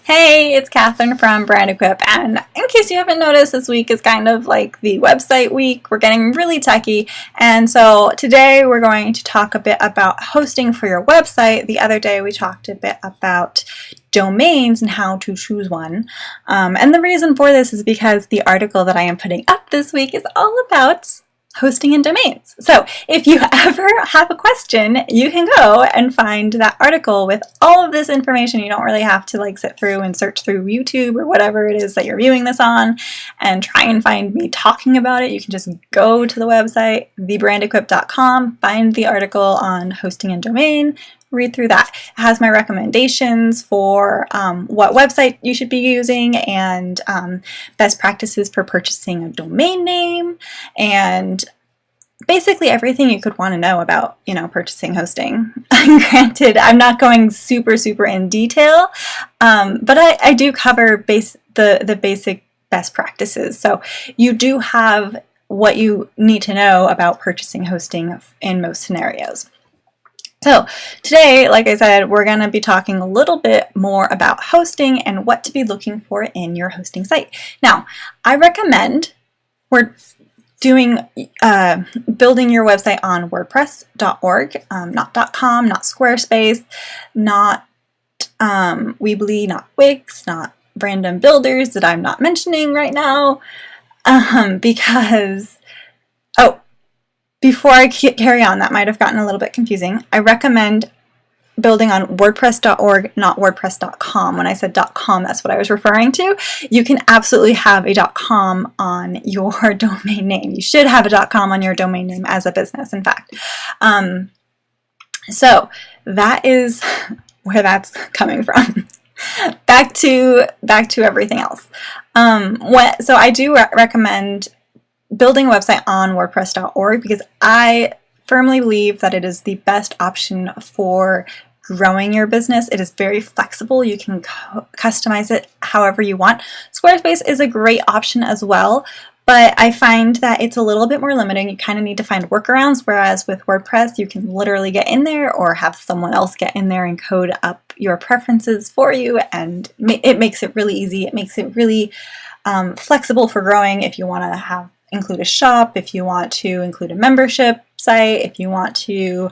Hey, it's Katherine from Brandequip, and in case you haven't noticed, this week is kind of like the website week. We're getting really techy, and so today we're going to talk a bit about hosting for your website. The other day we talked a bit about domains and how to choose one, and the reason for this is because the article that I am putting up this week is all about hosting and domains. So if you ever have a question, you can go and find that article with all of this information. You don't really have to like sit through and search through YouTube or whatever it is that you're viewing this on and try and find me talking about it. You can just go to the website, thebrandequip.com, find the article on hosting and domain, read through that. It has my recommendations for what website you should be using and best practices for purchasing a domain name and basically everything you could want to know about, purchasing hosting. Granted, I'm not going super in detail, but I do cover the basic best practices. So you do have what you need to know about purchasing hosting in most scenarios. So today, like I said, we're going to be talking a little bit more about hosting and what to be looking for in your hosting site. Now, I recommend we're doing building your website on WordPress.org, not .com, not Squarespace, not Weebly, not Wix, not random builders that I'm not mentioning right now, because before I carry on, that might have gotten a little bit confusing. I recommend building on WordPress.org, not WordPress.com. When I said .com, that's what I was referring to. You can absolutely have a .com on your domain name. You should have a .com on your domain name as a business, in fact. So that is where that's coming from. Back to everything else. So I do recommend building a website on WordPress.org because I firmly believe that it is the best option for growing your business. It is very flexible. You can customize it however you want. Squarespace is a great option as well, but I find that it's a little bit more limiting. You kind of need to find workarounds, whereas with WordPress, you can literally get in there or have someone else get in there and code up your preferences for you, and it makes it really easy. It makes it really flexible for growing if you want to include a shop, if you want to include a membership site, if you want to,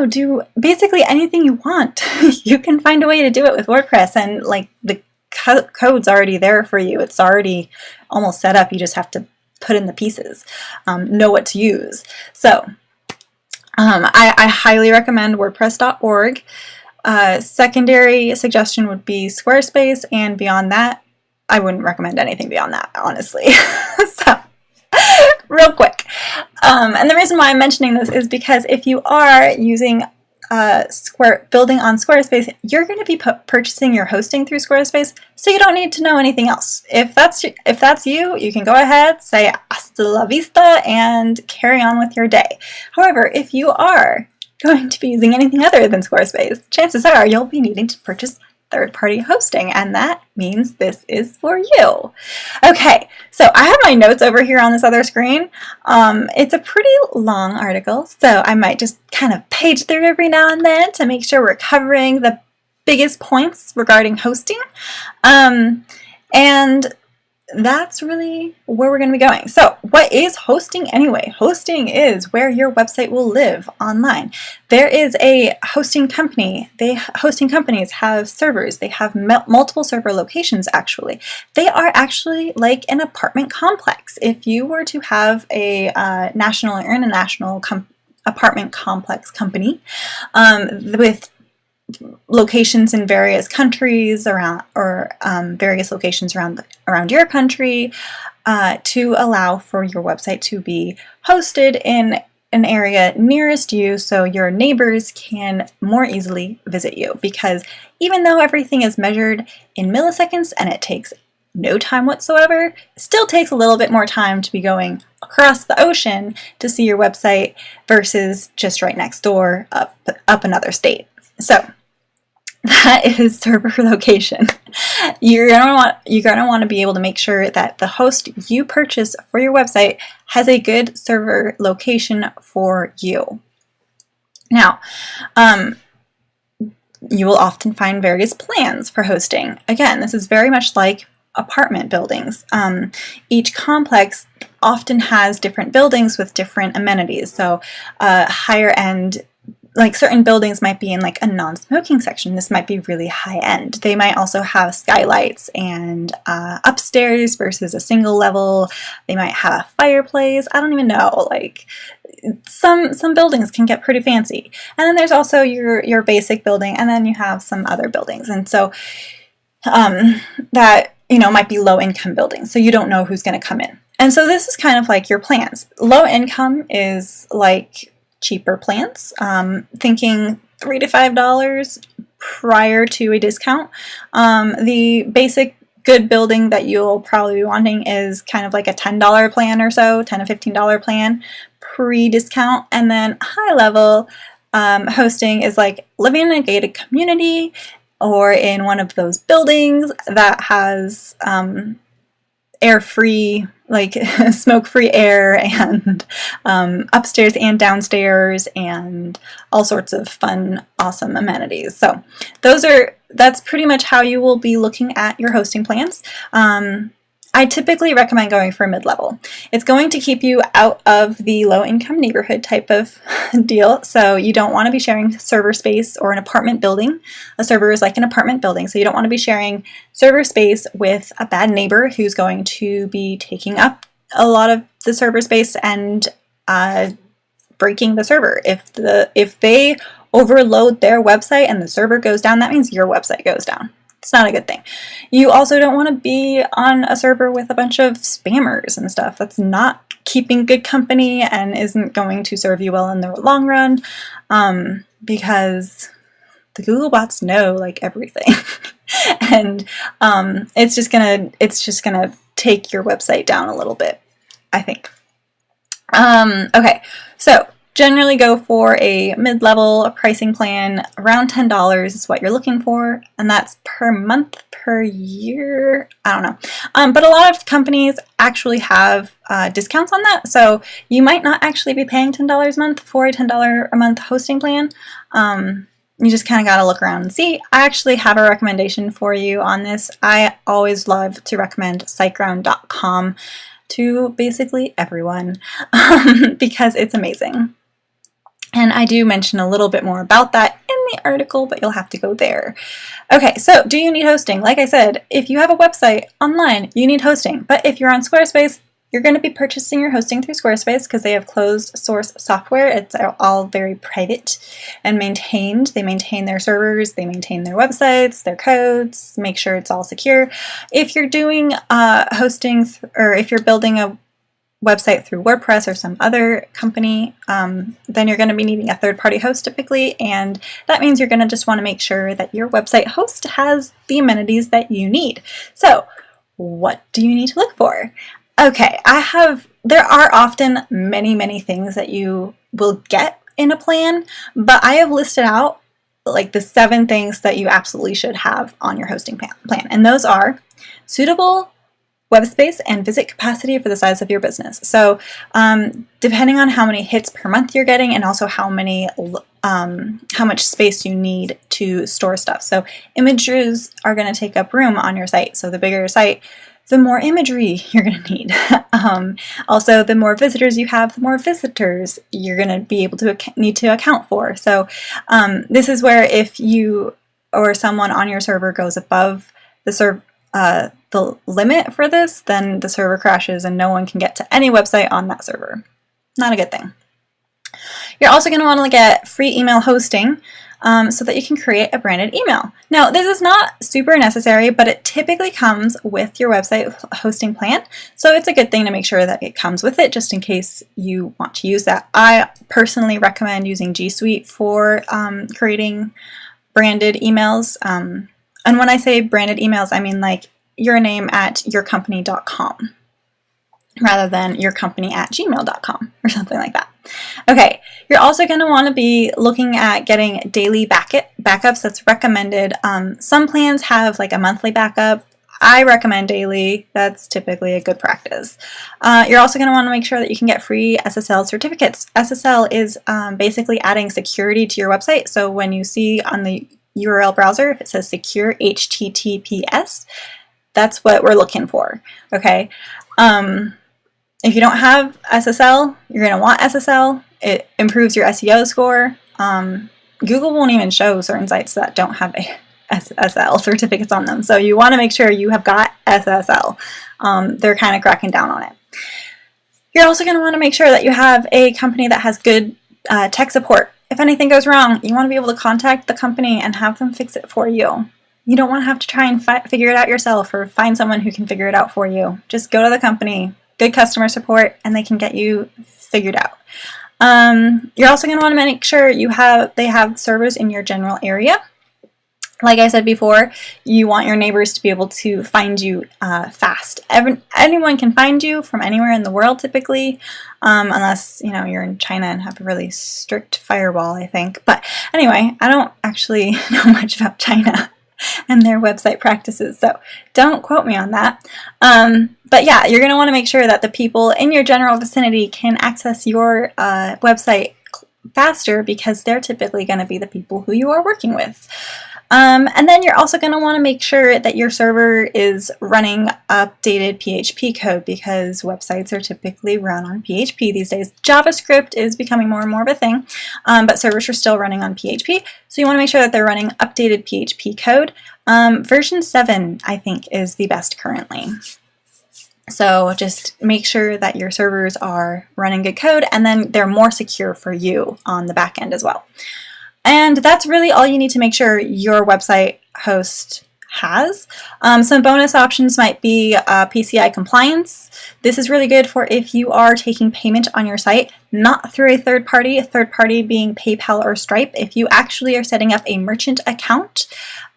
do basically anything you want. You can find a way to do it with WordPress, and like the code's already there for you. It's already almost set up. You just have to put in the pieces, know what to use. So I highly recommend WordPress.org. Secondary suggestion would be Squarespace, and beyond that, I wouldn't recommend anything beyond that, honestly. So, real quick. And the reason why I'm mentioning this is because if you are using building on Squarespace, you're going to be purchasing your hosting through Squarespace, so you don't need to know anything else. If that's you, you can go ahead, say hasta la vista, and carry on with your day. However, if you are going to be using anything other than Squarespace, chances are you'll be needing to purchase third-party hosting, and that means this is for you. Okay, so I have my notes over here on this other screen. It's a pretty long article, so I might just kind of page through every now and then to make sure we're covering the biggest points regarding hosting. And that's really where we're going to be going. So what is hosting anyway? Hosting is where your website will live online. There is a hosting company. Hosting companies have servers. They have multiple server locations, actually. They are actually like an apartment complex. If you were to have a national or international apartment complex company with locations in various countries various locations around your country to allow for your website to be hosted in an area nearest you so your neighbors can more easily visit you. Because even though everything is measured in milliseconds and it takes no time whatsoever, it still takes a little bit more time to be going across the ocean to see your website versus just right next door up another state. So that is server location. You're gonna want to be able to make sure that the host you purchase for your website has a good server location for you. Now, You will often find various plans for hosting. Again, this is very much like apartment buildings. Each complex often has different buildings with different amenities. So higher end, like certain buildings might be in like a non-smoking section. This might be really high end. They might also have skylights and upstairs versus a single level. They might have a fireplace. I don't even know. Like some buildings can get pretty fancy. And then there's also your basic building, and then you have some other buildings. And so that, you know, might be low income buildings. So you don't know who's going to come in. And so this is kind of like your plans. Low income is like cheaper plans, thinking $3 to $5 prior to a discount. The basic good building that you'll probably be wanting is kind of like a $10 plan or so, $10 to $15 plan pre-discount. And then high level hosting is like living in a gated community or in one of those buildings that has air-free, like smoke-free air, and upstairs and downstairs, and all sorts of fun, awesome amenities. So that's pretty much how you will be looking at your hosting plans. I typically recommend going for a mid-level. It's going to keep you out of the low-income neighborhood type of deal, so you don't want to be sharing server space or an apartment building. A server is like an apartment building, so you don't want to be sharing server space with a bad neighbor who's going to be taking up a lot of the server space and breaking the server. If they overload their website and the server goes down, that means your website goes down. It's not a good thing. You also don't want to be on a server with a bunch of spammers and stuff. That's not keeping good company and isn't going to serve you well in the long run, because the Google bots know like everything, and it's just gonna take your website down a little bit, I think. Okay, so generally go for a mid-level pricing plan. Around $10 is what you're looking for, and that's per month, per year, I don't know. But a lot of companies actually have discounts on that, so you might not actually be paying $10 a month for a $10 a month hosting plan. You just kind of got to look around and see. I actually have a recommendation for you on this. I always love to recommend siteground.com to basically everyone because it's amazing. And I do mention a little bit more about that in the article, but you'll have to go there. Okay, so do you need hosting? Like I said, if you have a website online, you need hosting. But if you're on Squarespace, you're going to be purchasing your hosting through Squarespace because they have closed source software. It's all very private and maintained. They maintain their servers, they maintain their websites, their codes, make sure it's all secure. If you're doing hosting, or if you're building a website through WordPress or some other company, then you're going to be needing a third-party host typically, and that means you're going to just want to make sure that your website host has the amenities that you need. So what do you need to look for? Okay, there are often many things that you will get in a plan, but I have listed out like the 7 things that you absolutely should have on your hosting plan, and those are suitable web space and visit capacity for the size of your business. So depending on how many hits per month you're getting, and also how much space you need to store stuff. So images are going to take up room on your site. So the bigger your site, the more imagery you're going to need. Also, the more visitors you have, the more visitors you're going to be able to need to account for. So this is where if you or someone on your server goes above the limit for this, then the server crashes and no one can get to any website on that server. Not a good thing. You're also going to want to get free email hosting so that you can create a branded email. Now, this is not super necessary, but it typically comes with your website hosting plan, so it's a good thing to make sure that it comes with it just in case you want to use that. I personally recommend using G Suite for creating branded emails. And when I say branded emails, I mean like your name at yourcompany.com rather than yourcompany@gmail.com or something like that. Okay, you're also going to want to be looking at getting daily backups. That's recommended. Some plans have like a monthly backup. I recommend daily. That's typically a good practice. You're also going to want to make sure that you can get free SSL certificates. SSL is basically adding security to your website. So when you see on the URL browser, if it says secure HTTPS, that's what we're looking for, okay? If you don't have SSL, you're going to want SSL. It improves your SEO score. Google won't even show certain sites that don't have a SSL certificates on them. So you want to make sure you have got SSL. They're kind of cracking down on it. You're also going to want to make sure that you have a company that has good tech support. If anything goes wrong, you want to be able to contact the company and have them fix it for you. You don't want to have to try and figure it out yourself or find someone who can figure it out for you. Just go to the company, good customer support, and they can get you figured out. You're also going to want to make sure they have servers in your general area. Like I said before, you want your neighbors to be able to find you fast. Anyone can find you from anywhere in the world typically, unless you're in China and have a really strict firewall, I think. But anyway, I don't actually know much about China and their website practices, so don't quote me on that. But yeah, you're going to want to make sure that the people in your general vicinity can access your website faster, because they're typically going to be the people who you are working with. And then you're also going to want to make sure that your server is running updated PHP code, because websites are typically run on PHP these days. JavaScript is becoming more and more of a thing, but servers are still running on PHP, so you want to make sure that they're running updated PHP code. Version 7, I think, is the best currently. So just make sure that your servers are running good code, and then they're more secure for you on the back end as well. And that's really all you need to make sure your website host has. Some bonus options might be PCI compliance. This is really good for if you are taking payment on your site, not through a third party being PayPal or Stripe. If you actually are setting up a merchant account,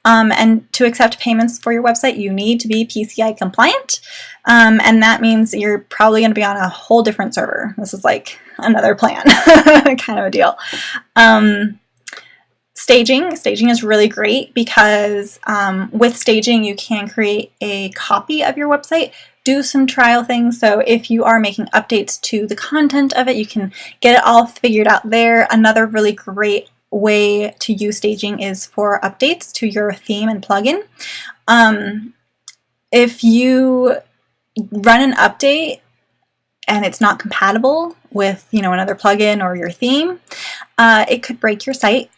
and to accept payments for your website, you need to be PCI compliant. And that means you're probably going to be on a whole different server. This is like another plan kind of a deal. Staging is really great, because with staging you can create a copy of your website, do some trial things. So if you are making updates to the content of it, you can get it all figured out there. Another really great way to use staging is for updates to your theme and plugin. If you run an update and it's not compatible with another plugin or your theme, it could break your site,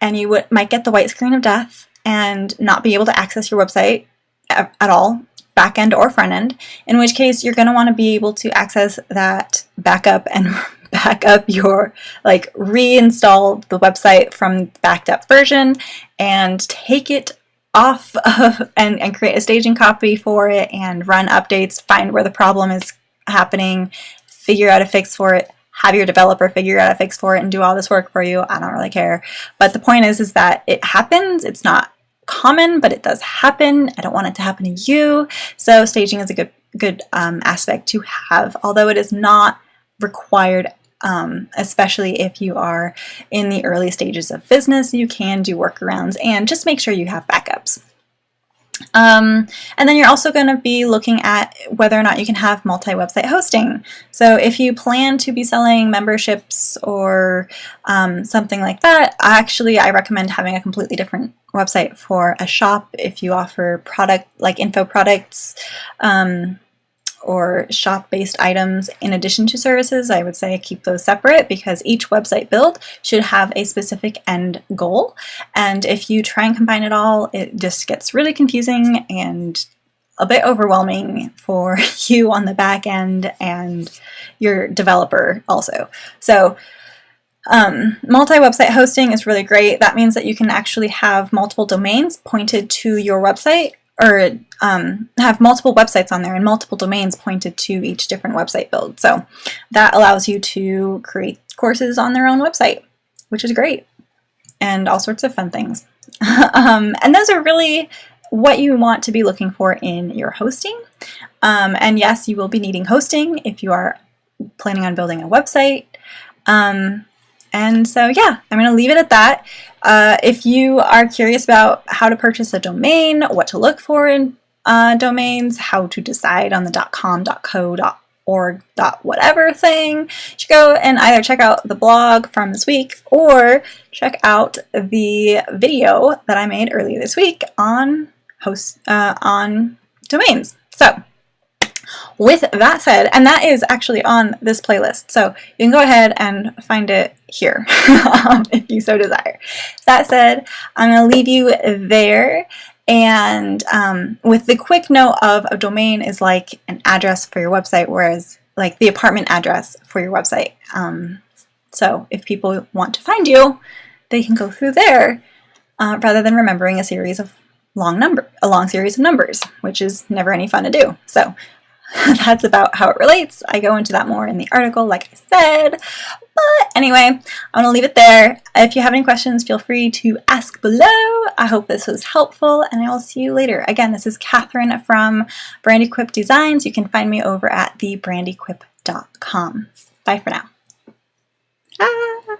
and you might get the white screen of death and not be able to access your website at all, back end or front end, in which case you're going to want to be able to access that backup and back up your, reinstall the website from backed up version and take it off of and create a staging copy for it and run updates, find where the problem is happening, figure out a fix for it, have your developer figure out a fix for it and do all this work for you. I don't really care. But the point is that it happens. It's not common, but it does happen. I don't want it to happen to you. So staging is a good aspect to have, although it is not required, especially if you are in the early stages of business. You can do workarounds and just make sure you have backups. And then you're also going to be looking at whether or not you can have multi-website hosting. So if you plan to be selling memberships or something like that, I recommend having a completely different website for a shop. If you offer info products or shop-based items in addition to services, I would say keep those separate, because each website build should have a specific end goal. And if you try and combine it all, it just gets really confusing and a bit overwhelming for you on the back end and your developer also. So multi-website hosting is really great. That means that you can actually have multiple domains pointed to your website, or have multiple websites on there and multiple domains pointed to each different website build. So that allows you to create courses on their own website, which is great, and all sorts of fun things. And those are really what you want to be looking for in your hosting. And yes, you will be needing hosting if you are planning on building a website. And so yeah, I'm going to leave it at that. If you are curious about how to purchase a domain, what to look for in domains, how to decide on the .com, .co, .org.whatever thing. You should go and either check out the blog from this week or check out the video that I made earlier this week on domains. So with that said, and that is actually on this playlist, so you can go ahead and find it here if you so desire. That said, I'm going to leave you there, and with the quick note of a domain is like an address for your website, whereas like the apartment address for your website. So if people want to find you, they can go through there rather than remembering a long series of numbers, which is never any fun to do. So that's about how it relates. I go into that more in the article, like I said. But anyway, I'm going to leave it there. If you have any questions, feel free to ask below. I hope this was helpful, and I will see you later. Again, this is Katherine from Brandequip Designs. You can find me over at thebrandequip.com. Bye for now. Ah!